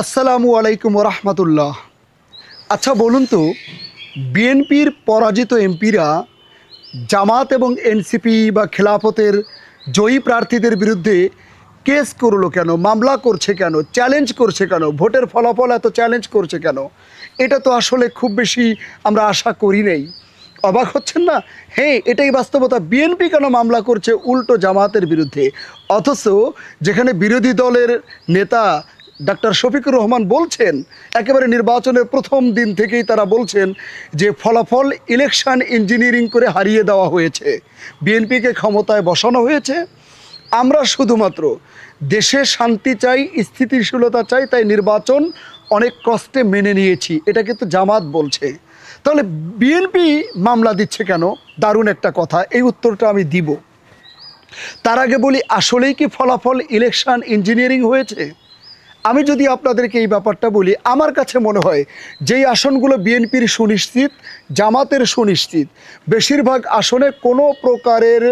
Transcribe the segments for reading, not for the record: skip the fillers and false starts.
আসসালামু আলাইকুম রহমতুল্লাহ। আচ্ছা বলুন তো, বিএনপির পরাজিত এমপিরা জামাত এবং এনসিপি বা খেলাফতের জয়ী প্রার্থীদের বিরুদ্ধে কেস করলো কেন, মামলা করছে কেন, চ্যালেঞ্জ করছে কেন, ভোটের ফলাফল এত চ্যালেঞ্জ করছে কেন? এটা তো আসলে খুব বেশি আমরা আশা করি নেই। অবাক হচ্ছেন না? হ্যাঁ, এটাই বাস্তবতা। বিএনপি কেন মামলা করছে উল্টো জামাতের বিরুদ্ধে? অথচ যেখানে বিরোধী দলের নেতা ডাক্তার শফিকুর রহমান বলছেন, একেবারে নির্বাচনের প্রথম দিন থেকেই তারা বলছেন যে ফলাফল ইলেকশন ইঞ্জিনিয়ারিং করে হারিয়ে দেওয়া হয়েছে, বিএনপিকে ক্ষমতায় বসানো হয়েছে। আমরা শুধুমাত্র দেশে শান্তি চাই, স্থিতিশীলতা চাই, তাই নির্বাচন অনেক কষ্টে মেনে নিয়েছি, এটা কিন্তু জামাত বলছে। তাহলে বিএনপি মামলা দিচ্ছে কেন? দারুণ একটা কথা, এই উত্তরটা আমি দিব। তার আগে বলি, আসলেই কি ফলাফল ইলেকশন ইঞ্জিনিয়ারিং হয়েছে? আমি যদি আপনাদেরকে এই ব্যাপারটা বলি, আমার কাছে মনে হয় যেই আসনগুলো বিএনপির সুনিশ্চিত, জামাতের সুনিশ্চিত, বেশিরভাগ আসনে কোনো প্রকারের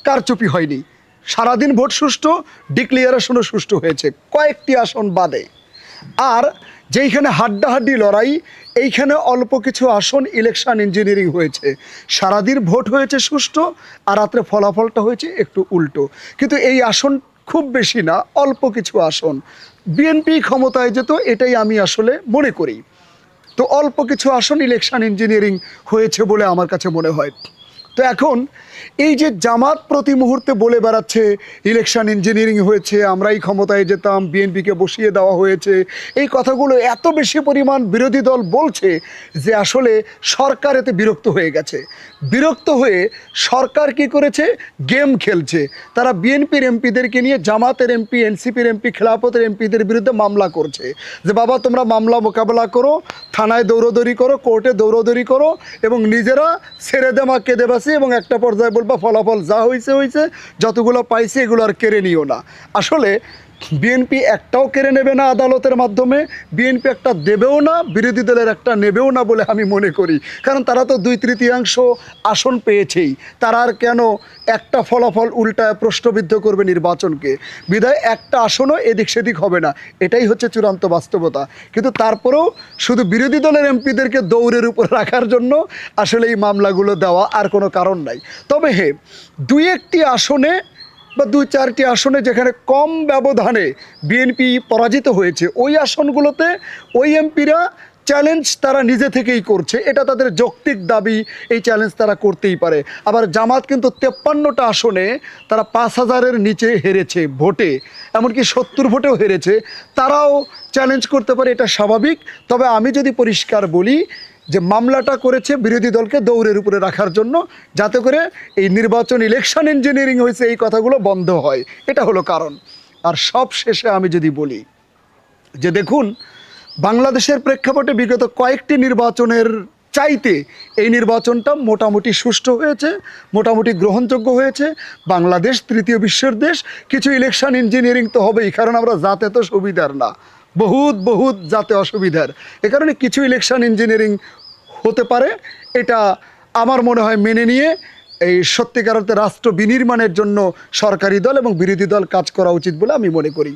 কারচুপি হয়নি। সারাদিন ভোট সুষ্ঠু, ডিক্লিয়ারেশনও সুষ্ঠু হয়েছে, কয়েকটি আসন বাদে। আর যেইখানে হাড্ডাহাড্ডি লড়াই, এইখানে অল্প কিছু আসন ইলেকশন ইঞ্জিনিয়ারিং হয়েছে। সারাদিন ভোট হয়েছে সুষ্ঠু, আর রাত্রে ফলাফলটা হয়েছে একটু উল্টো। কিন্তু এই আসন খুব বেশি না, অল্প কিছু আসন বিএনপি ক্ষমতায় যেত, এটাই আমি আসলে মনে করি। তো অল্প কিছু আসন ইলেকশন ইঞ্জিনিয়ারিং হয়েছে বলে আমার কাছে মনে হয়। তো এখন এই যে জামাত প্রতি মুহূর্তে বলে বেড়াচ্ছে ইলেকশন ইঞ্জিনিয়ারিং হয়েছে, আমরাই ক্ষমতায় যেতাম, বিএনপিকে বসিয়ে দেওয়া হয়েছে, এই কথাগুলো এত বেশি পরিমাণ বিরোধী দল বলছে যে আসলে সরকার এতে বিরক্ত হয়ে গেছে। বিরক্ত হয়ে সরকার কি করেছে? গেম খেলছে। তারা বিএনপির এমপিদেরকে নিয়ে জামাতের এমপি, এনসিপির এমপি, খেলাফতের এমপিদের বিরুদ্ধে মামলা করছে যে বাবা তোমরা মামলা মোকাবেলা করো, থানায় দৌড়দৌড়ি করো, কোর্টে দৌড়দৌড়ি করো, এবং নিজেরা ছেড়ে দেমা কেঁদে বাসি, এবং একটা পর্যায়ে বলবা ফলাফল যা হয়েছে হয়েছে, যতগুলো পাইছে এগুলো আর কেড়ে নিও না। আসলে বিএনপি একটাও কেড়ে নেবে না আদালতের মাধ্যমে, বিএনপি একটা দেবেও না, বিরোধী দলের একটা নেবেও না বলে আমি মনে করি। কারণ তারা তো 2/3 আসন পেয়েছেই, তারা আর কেন একটা ফলাফল উল্টায় প্রশ্নবিদ্ধ করবে নির্বাচনকে? বিধায় একটা আসনও এদিক সেদিক হবে না, এটাই হচ্ছে চূড়ান্ত বাস্তবতা। কিন্তু তারপরেও শুধু বিরোধী দলের এমপিদেরকে দৌড়ের উপর রাখার জন্য আসলে এই মামলাগুলো দেওয়া, আর কোনো কারণ নাই। তবে হ্যাঁ, 2-1টি আসনে বা 2-4টি আসনে যেখানে কম ব্যবধানে বিএনপি পরাজিত হয়েছে, ওই আসনগুলোতে ওই এমপিরা চ্যালেঞ্জ তারা নিজে থেকেই করছে, এটা তাদের যৌক্তিক দাবি, এই চ্যালেঞ্জ তারা করতেই পারে। আবার জামাত কিন্তু 53টা আসনে তারা 5,000-এর নিচে হেরেছে ভোটে, এমনকি 70 ভোটেও হেরেছে, তারাও চ্যালেঞ্জ করতে পারে, এটা স্বাভাবিক। তবে আমি যদি পরিষ্কার বলি যে মামলাটা করেছে বিরোধী দলকে দৌড়ের উপরে রাখার জন্য, যাতে করে এই নির্বাচন ইলেকশন ইঞ্জিনিয়ারিং হয়েছে এই কথাগুলো বন্ধ হয়, এটা হলো কারণ। আর সব শেষে আমি যদি বলি যে দেখুন, বাংলাদেশের প্রেক্ষাপটে বিগত কয়েকটি নির্বাচনের চাইতে এই নির্বাচনটা মোটামুটি সুষ্ঠু হয়েছে, মোটামুটি গ্রহণযোগ্য হয়েছে। বাংলাদেশ তৃতীয় বিশ্বের দেশ, কিছু ইলেকশন ইঞ্জিনিয়ারিং তো হবেই, কারণ আমরা জাতে তো সুবিধার না, বহুত জাতে অসুবিধার। এ কারণে কিছু ইলেকশন ইঞ্জিনিয়ারিং হতে পারে, এটা আমার মনে হয় মেনে নিয়ে এই সত্যিকার অর্থে রাষ্ট্র বিনির্মাণের জন্য সরকারি দল এবং বিরোধী দল কাজ করা উচিত বলে আমি মনে করি।